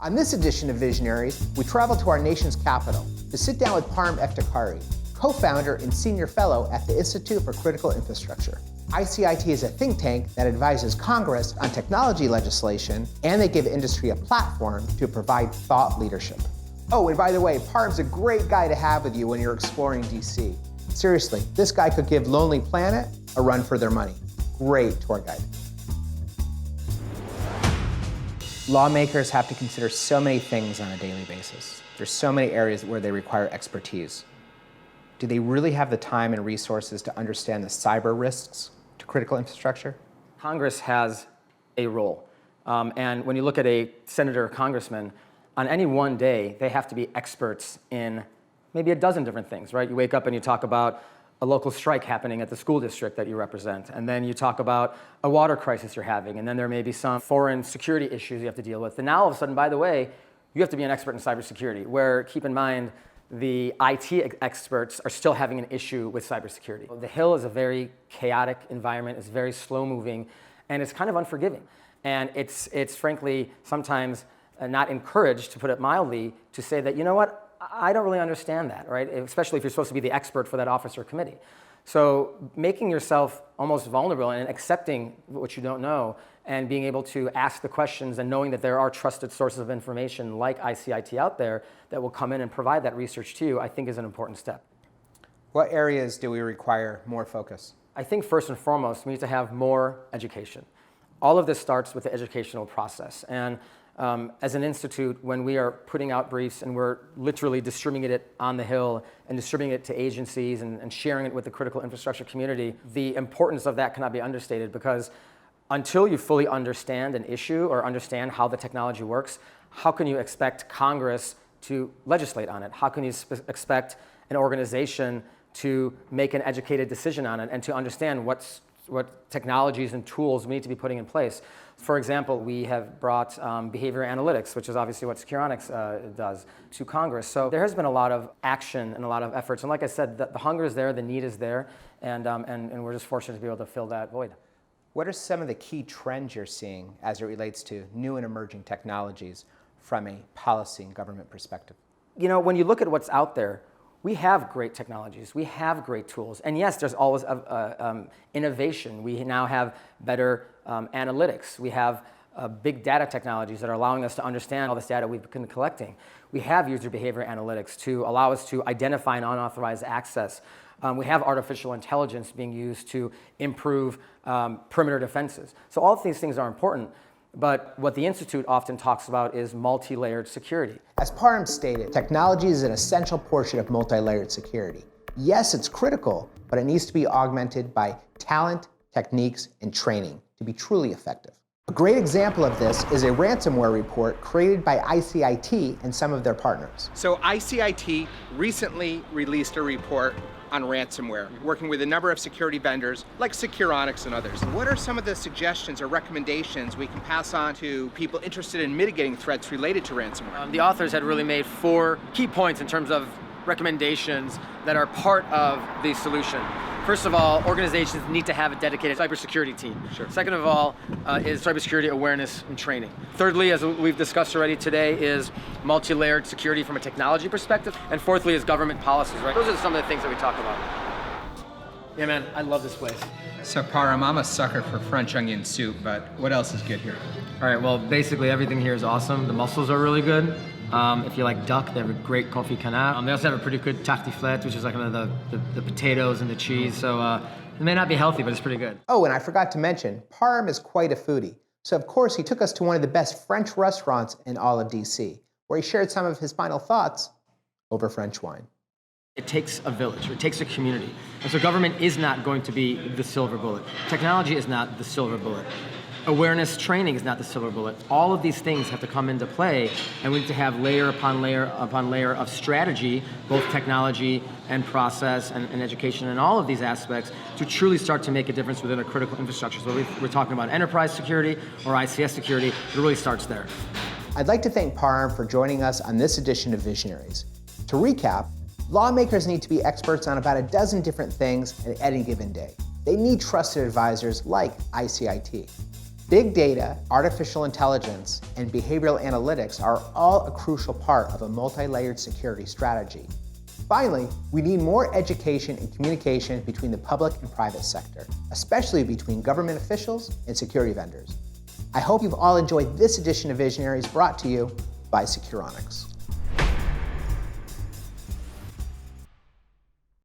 On this edition of Visionaries, we travel to our nation's capital to sit down with Parham Eftekhari, co-founder and senior fellow at the Institute for Critical Infrastructure. ICIT is a think tank that advises Congress on technology legislation, and they give industry a platform to provide thought leadership. Oh, and by the way, Parham's a great guy to have with you when you're exploring DC. Seriously, this guy could give Lonely Planet a run for their money. Great tour guide. Lawmakers have to consider so many things on a daily basis. There's so many areas where they require expertise. Do they really have the time and resources to understand the cyber risks to critical infrastructure? Congress has a role. And when you look at a senator or congressman, on any one day, they have to be experts in maybe a dozen different things, right? You wake up and you talk about a local strike happening at the school district that you represent, and then you talk about a water crisis you're having, and then there may be some foreign security issues you have to deal with. And now all of a sudden, by the way, you have to be an expert in cybersecurity, where, keep in mind, the IT experts are still having an issue with cybersecurity. The Hill is a very chaotic environment, it's very slow moving, and it's kind of unforgiving. And it's frankly sometimes not encouraged, to put it mildly, to say that, you know what, I don't really understand that, right? Especially if you're supposed to be the expert for that office or committee. So making yourself almost vulnerable and accepting what you don't know and being able to ask the questions and knowing that there are trusted sources of information like ICIT out there that will come in and provide that research to you, I think is an important step. What areas do we require more focus? I think first and foremost, we need to have more education. All of this starts with the educational process. And as an institute, when we are putting out briefs and we're literally distributing it on the Hill and distributing it to agencies and sharing it with the critical infrastructure community, the importance of that cannot be understated, because until you fully understand an issue or understand how the technology works, how can you expect Congress to legislate on it? How can you expect an organization to make an educated decision on it and to understand what technologies and tools we need to be putting in place? For example, we have brought behavior analytics, which is obviously what Securonix does, to Congress. So there has been a lot of action and a lot of efforts. And like I said, the hunger is there, the need is there, and we're just fortunate to be able to fill that void. What are some of the key trends you're seeing as it relates to new and emerging technologies from a policy and government perspective? You know, when you look at what's out there, we have great technologies, we have great tools, and yes, there's always innovation. We now have better analytics. We have big data technologies that are allowing us to understand all this data we've been collecting. We have user behavior analytics to allow us to identify an unauthorized access. We have artificial intelligence being used to improve perimeter defenses. So all of these things are important. But what the Institute often talks about is multi-layered security. As Parham stated, technology is an essential portion of multi-layered security. Yes, it's critical, but it needs to be augmented by talent, techniques, and training to be truly effective. A great example of this is a ransomware report created by ICIT and some of their partners. So ICIT recently released a report on ransomware, working with a number of security vendors like Securonix and others. What are some of the suggestions or recommendations we can pass on to people interested in mitigating threats related to ransomware? The authors had really made 4 key points in terms of recommendations that are part of the solution. First of all, organizations need to have a dedicated cybersecurity team. Sure. Second of all, is cybersecurity awareness and training. Thirdly, as we've discussed already today, is multi-layered security from a technology perspective. And fourthly is government policies, right? Those are some of the things that we talk about. Yeah, man, I love this place. So Parham, I'm a sucker for French onion soup, but what else is good here? All right, well, basically everything here is awesome. The mussels are really good. If you like duck, they have a great confit canard. They also have a pretty good tartiflette, which is like kind of the potatoes and the cheese. So it may not be healthy, but it's pretty good. Oh, and I forgot to mention, Parham is quite a foodie. So of course he took us to one of the best French restaurants in all of DC, where he shared some of his final thoughts over French wine. It takes a village, it takes a community. And so government is not going to be the silver bullet. Technology is not the silver bullet. Awareness training is not the silver bullet. All of these things have to come into play, and we need to have layer upon layer upon layer of strategy, both technology and process and education and all of these aspects, to truly start to make a difference within a critical infrastructure. So we're talking about enterprise security or ICS security, it really starts there. I'd like to thank Parham for joining us on this edition of Visionaries. To recap, lawmakers need to be experts on about a dozen different things at any given day. They need trusted advisors like ICIT. Big data, artificial intelligence, and behavioral analytics are all a crucial part of a multi-layered security strategy. Finally, we need more education and communication between the public and private sector, especially between government officials and security vendors. I hope you've all enjoyed this edition of Visionaries brought to you by Securonix.